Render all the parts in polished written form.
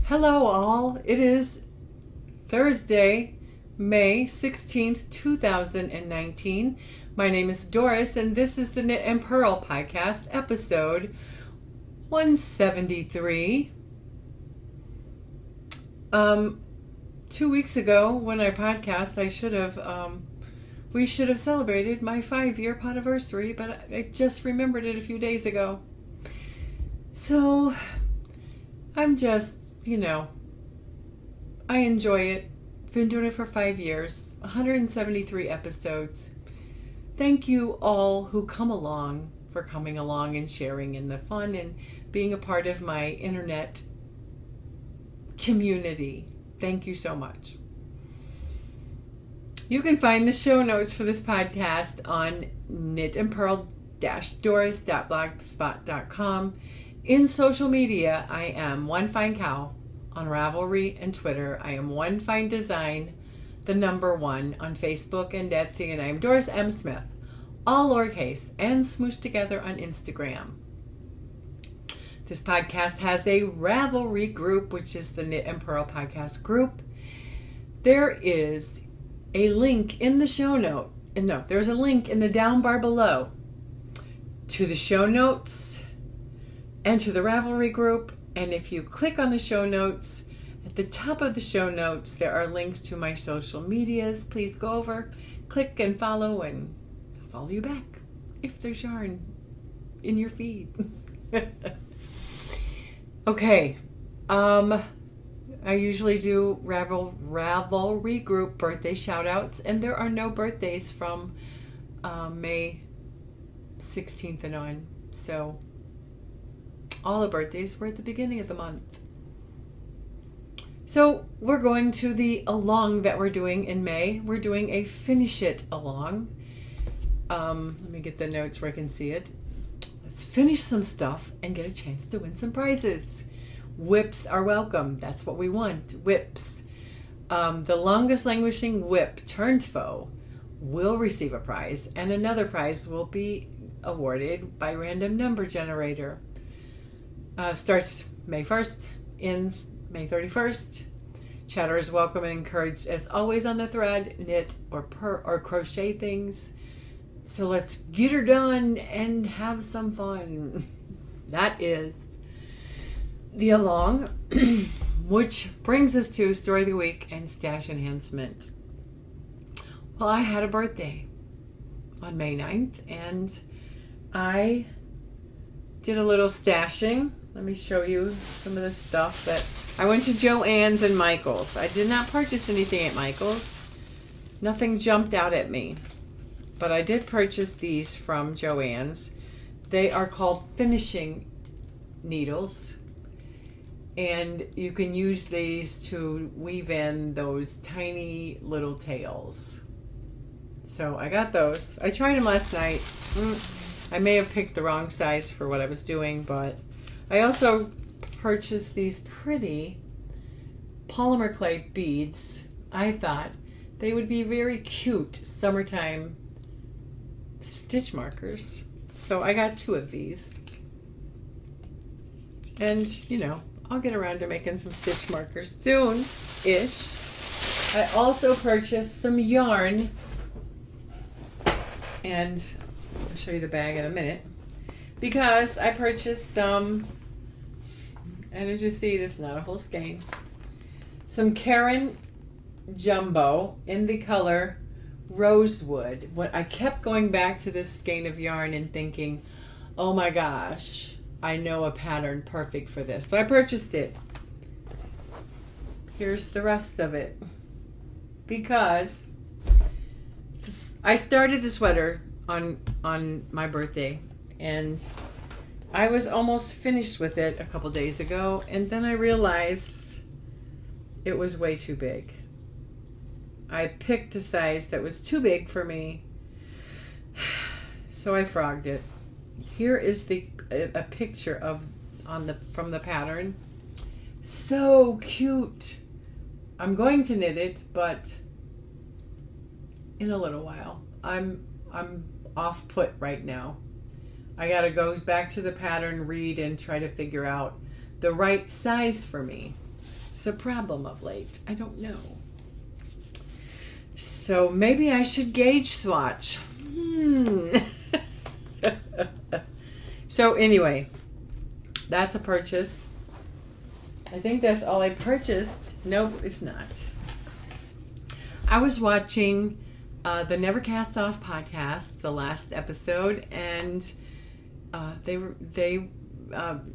Hello, all. It is Thursday, May 16th, 2019. My name is Doris, and this is the Knit and Purl podcast, episode 173. 2 weeks ago, when I podcast, we should have celebrated my 5-year podiversary, but I just remembered it a few days ago. So, I'm just, I enjoy it. Been doing it for 5 years, 173 episodes. Thank you all who come along for coming along and sharing in the fun and being a part of my internet community. Thank you so much. You can find the show notes for this podcast on knitandpurl-doris.blogspot.com. In social media, I am One Fine Cow on Ravelry and Twitter. I am One Fine Design, the number 1 on Facebook and Etsy, and I am Doris M. Smith, all lowercase and smooshed together on Instagram. This podcast has a Ravelry group, which is the Knit and Purl podcast group. There is a link in the show note. There's a link in the down bar below to the show notes and to the Ravelry group. And if you click on the show notes, at the top of the show notes, there are links to my social medias. Please go over, click and follow, and I'll follow you back if there's yarn in your feed. Okay. I usually do Ravelry group birthday shout outs, and there are no birthdays from May 16th and on. So all the birthdays were at the beginning of the month. So we're going to the along that we're doing in May. We're doing a finish it along. Let me get the notes where I can see it. Let's finish some stuff and get a chance to win some prizes. Whips are welcome. That's what we want. Whips. The longest languishing whip turned foe will receive a prize, and another prize will be awarded by random number generator. Starts May 1st, ends May 31st. Chatter is welcome and encouraged as always on the thread, knit or purl or crochet things. So let's get her done and have some fun. That is the along, which brings us to Story of the Week and Stash Enhancement. Well, I had a birthday on May 9th, and I did a little stashing. Let me show you some of the stuff that I went to Joann's and Michael's. I did not purchase anything at Michael's. Nothing jumped out at me. But I did purchase these from Joann's. They are called finishing needles. And you can use these to weave in those tiny little tails. So I got those. I tried them last night. I may have picked the wrong size for what I was doing, but I also purchased these pretty polymer clay beads. I thought they would be very cute summertime stitch markers. So I got 2 of these. And, I'll get around to making some stitch markers soon-ish. I also purchased some yarn. And I'll show you the bag in a minute. Because I purchased some, and as you see, this is not a whole skein, some Caron Jumbo in the color Rosewood. What I kept going back to this skein of yarn and thinking, oh my gosh, I know a pattern perfect for this. So I purchased it. Here's the rest of it. Because I started the sweater on my birthday, and I was almost finished with it a couple days ago, and then I realized it was way too big. I picked a size that was too big for me, so I frogged it. Here is a picture from the pattern. So cute. I'm going to knit it, but in a little while. I'm off put right now. I gotta go back to the pattern, read, and try to figure out the right size for me. It's a problem of late. I don't know. So maybe I should gauge swatch. So anyway, that's a purchase. I think that's all I purchased. Nope, it's not. I was watching the Never Cast Off podcast, the last episode, and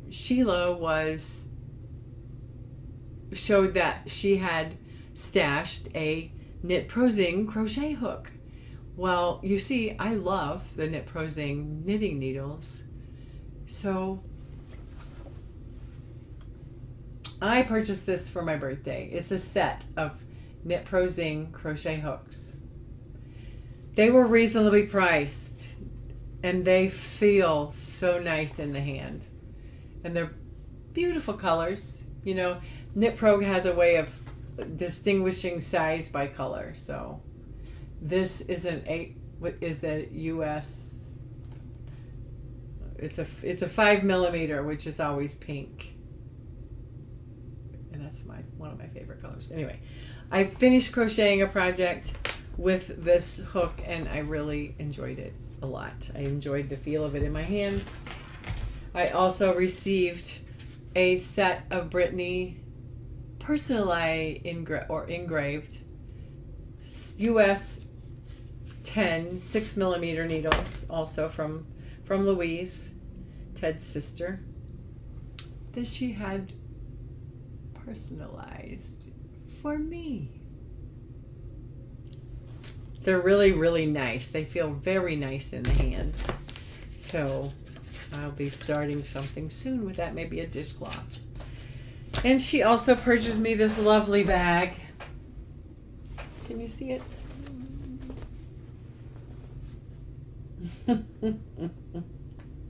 Sheila showed that she had stashed a Knit Pro Zing crochet hook. Well, you see, I love the Knit Pro Zing knitting needles, so I purchased this for my birthday. It's a set of Knit Pro Zing crochet hooks. They were reasonably priced, and they feel so nice in the hand, and they're beautiful colors. You know, Knit Pro has a way of distinguishing size by color. So this is a US. It's a 5mm, which is always pink, and that's one of my favorite colors. Anyway, I finished crocheting a project with this hook, and I really enjoyed it a lot. I enjoyed the feel of it in my hands. I also received a set of Brittany personalized engraved US 10 6mm needles, also from Louise, Ted's sister, that she had personalized for me. They're really, really nice. They feel very nice in the hand. So I'll be starting something soon with that, maybe a dishcloth. And she also purchased me this lovely bag. Can you see it?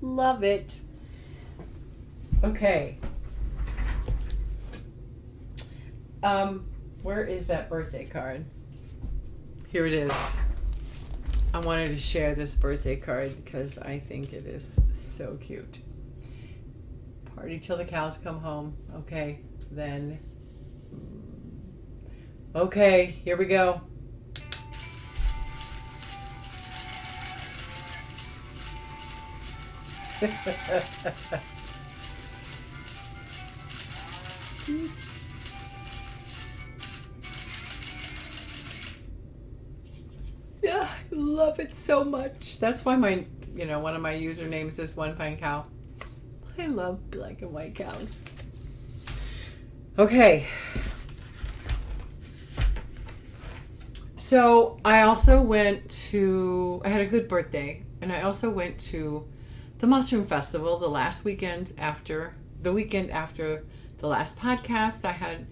Love it. Okay. Where is that birthday card? Here it is. I wanted to share this birthday card because I think it is so cute. Party till the cows come home. Okay, then. Okay, here we go. Yeah, I love it so much. That's why one of my usernames is One Fine Cow. I love black and white cows. Okay. So I also I had a good birthday, and I also went to the Mushroom Festival the weekend after the last podcast. I had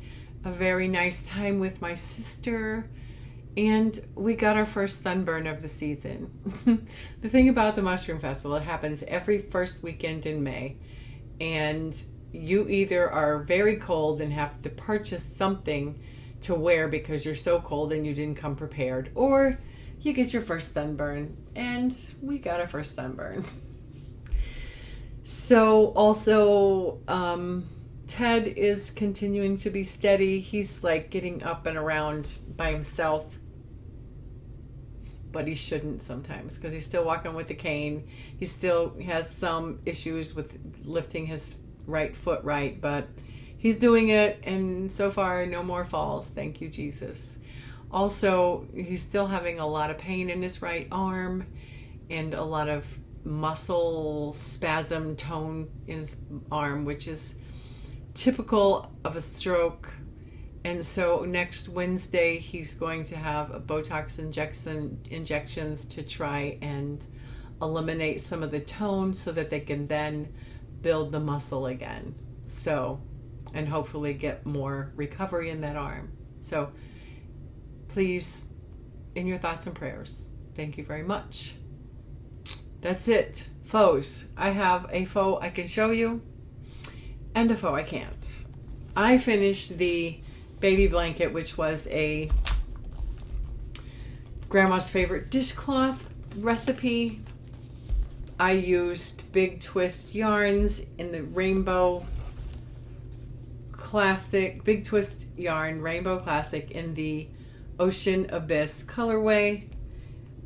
a very nice time with my sister, and we got our first sunburn of the season. The thing about the Mushroom Festival, it happens every first weekend in May, and you either are very cold and have to purchase something to wear because you're so cold and you didn't come prepared, or you get your first sunburn, and we got our first sunburn. So also, Ted is continuing to be steady. He's like getting up and around by himself, but he shouldn't sometimes because he's still walking with the cane. He still has some issues with lifting his right foot right, but he's doing it, and so far no more falls. Thank you, Jesus. Also, he's still having a lot of pain in his right arm and a lot of muscle spasm tone in his arm, which is typical of a stroke. And so next Wednesday he's going to have a Botox injections to try and eliminate some of the tone so that they can then build the muscle again, so, and hopefully get more recovery in that arm. So please, in your thoughts and prayers. Thank you very much. That's it. Faux. I have a faux I can show you and a faux I can't. I finished the baby blanket, which was a grandma's favorite dishcloth recipe. I used Big Twist yarns in the rainbow Classic Big Twist yarn, Rainbow Classic in the Ocean Abyss colorway.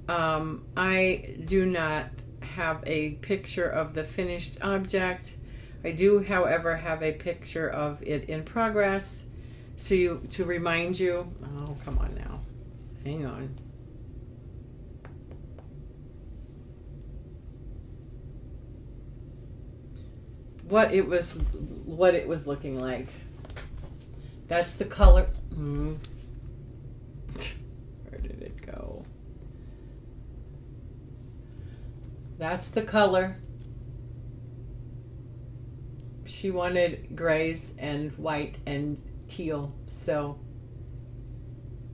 I do not have a picture of the finished object. I do, however, have a picture of it in progress. So to remind you, oh, come on now. Hang on. What it was looking like. That's the color. Where did it go? That's the color. She wanted grays and white and teal, so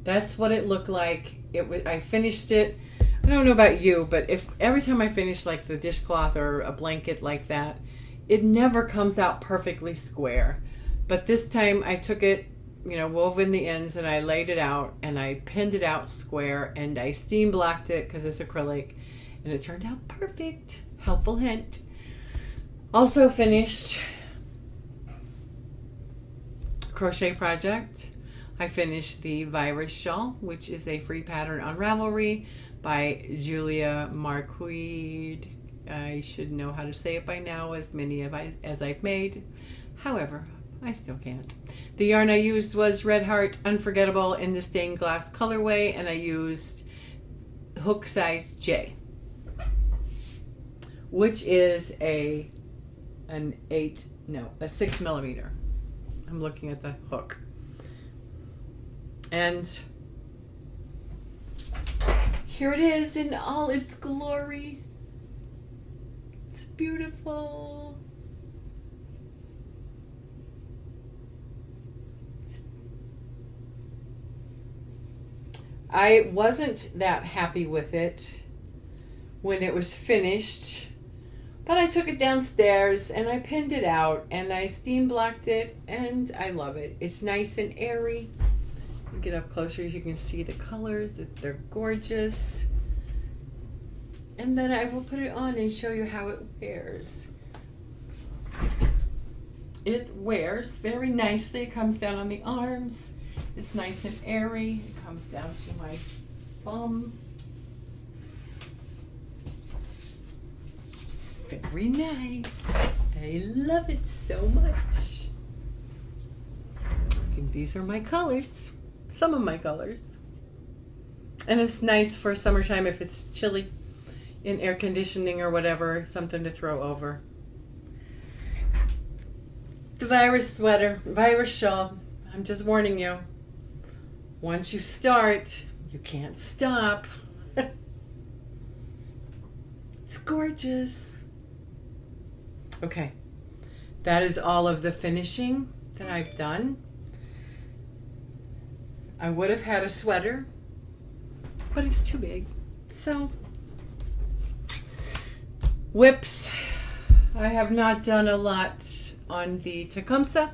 that's what it looked like. I finished it. I don't know about you, but if every time I finish like the dishcloth or a blanket like that, it never comes out perfectly square. But this time I took it, wove in the ends, and I laid it out and I pinned it out square, and I steam blocked it because it's acrylic, and it turned out perfect. Helpful hint. Also finished crochet project. I finished the Virus Shawl, which is a free pattern on Ravelry by Julia Marquide. I should know how to say it by now, as many as I've made. However, I still can't. The yarn I used was Red Heart Unforgettable in the stained glass colorway, and I used hook size J, which is a 6mm. I'm looking at the hook. And here it is in all its glory. It's beautiful. I wasn't that happy with it when it was finished, but I took it downstairs and I pinned it out and I steam blocked it, and I love it. It's nice and airy. Get up closer so you can see the colors. They're gorgeous. And then I will put it on and show you how it wears. It wears very nicely. It comes down on the arms. It's nice and airy. It comes down to my bum. It's very nice. I love it so much. I think these are my colors. Some of my colors. And it's nice for summertime if it's chilly in air conditioning or whatever, something to throw over. The Virus sweater, Virus shawl. I'm just warning you. Once you start, you can't stop. It's gorgeous. Okay. That is all of the finishing that I've done. I would have had a sweater, but it's too big. So, whips. I have not done a lot on the Tecumseh,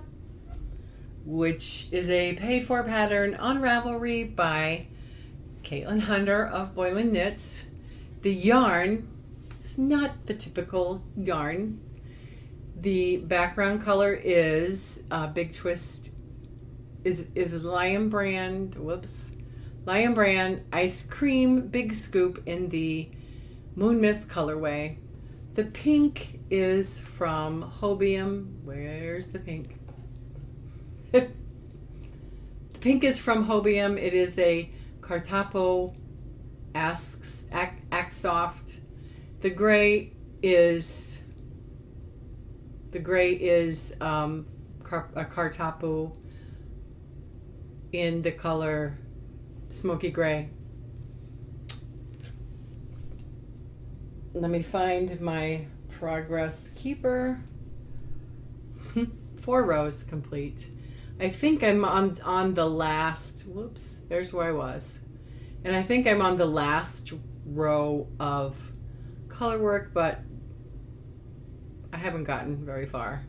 which is a paid-for pattern on Ravelry by Caitlin Hunter of Boylan Knits. The yarn is not the typical yarn. The background color is Big Twist. Is Lion Brand, Lion Brand Ice Cream Big Scoop in the Moon Mist colorway. The pink is from Hobium. Where's the pink? The pink is from Hobium. It is a Cartapo Axsoft. The gray is a Cartapo in the color smoky gray. Let me find my progress keeper. 4 rows complete. I think I'm on the last, there's where I was. And I think I'm on the last row of color work, but I haven't gotten very far.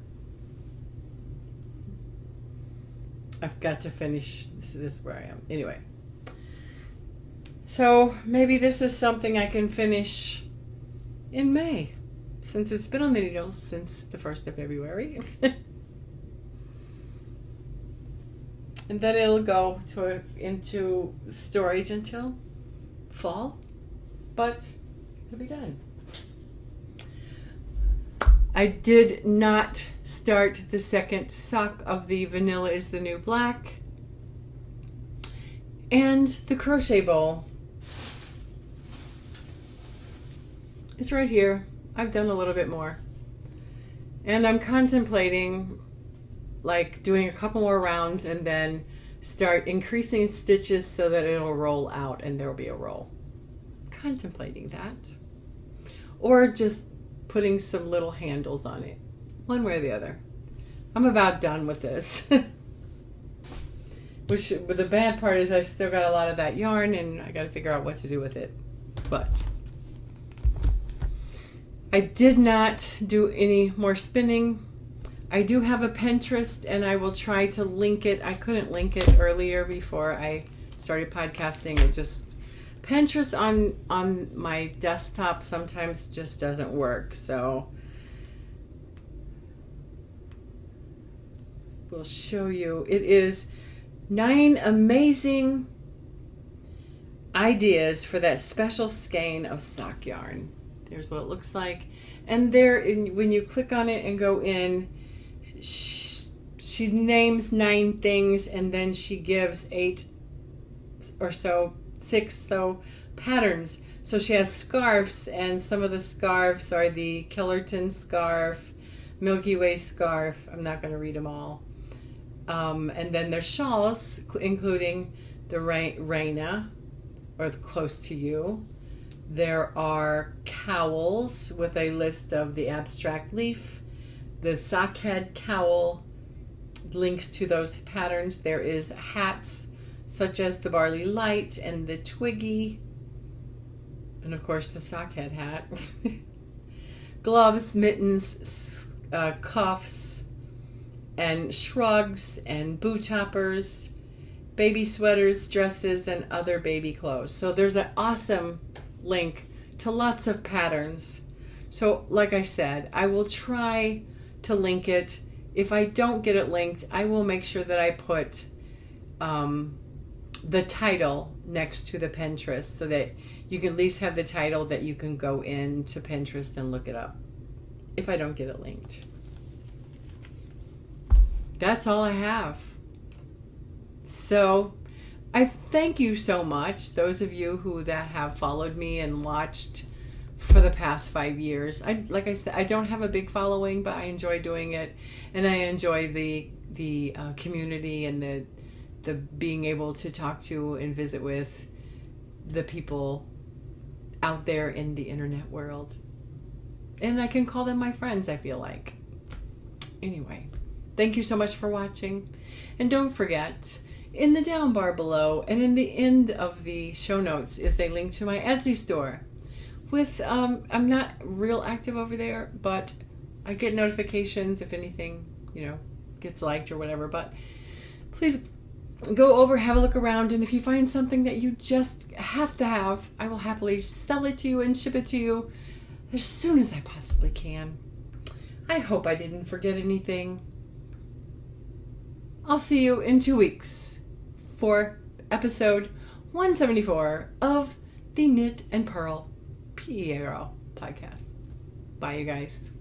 I've got to finish. This is where I am. Anyway. So maybe this is something I can finish in May, since it's been on the needles since the 1st of February. And then it'll go into storage until fall, but it'll be done. I did not start the second sock of the Vanilla is the New Black and the crochet bowl. It's right here. I've done a little bit more. And I'm contemplating like doing a couple more rounds and then start increasing stitches so that it'll roll out and there'll be a roll. Contemplating that. Or just putting some little handles on it. One way or the other. I'm about done with this. But the bad part is I still got a lot of that yarn and I got to figure out what to do with it. But I did not do any more spinning. I do have a Pinterest and I will try to link it. I couldn't link it earlier before I started podcasting. It just Pinterest on my desktop sometimes just doesn't work. So we'll show you. It is 9 amazing ideas for that special skein of sock yarn. There's what it looks like. And there, when you click on it and go in, she names 9 things and then she gives 8 or so, 6 patterns. So she has scarves, and some of the scarves are the Killerton scarf, Milky Way scarf. I'm not going to read them all. And then there's shawls, including the Raina, or the Close to You. There are cowls with a list of the abstract leaf. The sockhead cowl links to those patterns. There is hats such as the Barley Light and the Twiggy. And of course the sockhead hat. Gloves, mittens, cuffs, and shrugs and boot toppers, baby sweaters, dresses, and other baby clothes. So there's an awesome link to lots of patterns. So like I said, I will try to link it. If I don't get it linked, I will make sure that I put the title next to the Pinterest so that you can at least have the title that you can go into Pinterest and look it up if I don't get it linked. That's all I have. So I thank you so much, those of you who that have followed me and watched for the past 5 years. Like I said, I don't have a big following, but I enjoy doing it, and I enjoy the community and the being able to talk to and visit with the people out there in the internet world. And I can call them my friends, I feel like. Anyway, thank you so much for watching. And don't forget, in the down bar below and in the end of the show notes is a link to my Etsy store. With I'm not real active over there, but I get notifications if anything, gets liked or whatever. But please go over, have a look around, and if you find something that you just have to have, I will happily sell it to you and ship it to you as soon as I possibly can. I hope I didn't forget anything. I'll see you in 2 weeks for episode 174 of the Knit and Purl PEARL podcast. Bye, you guys.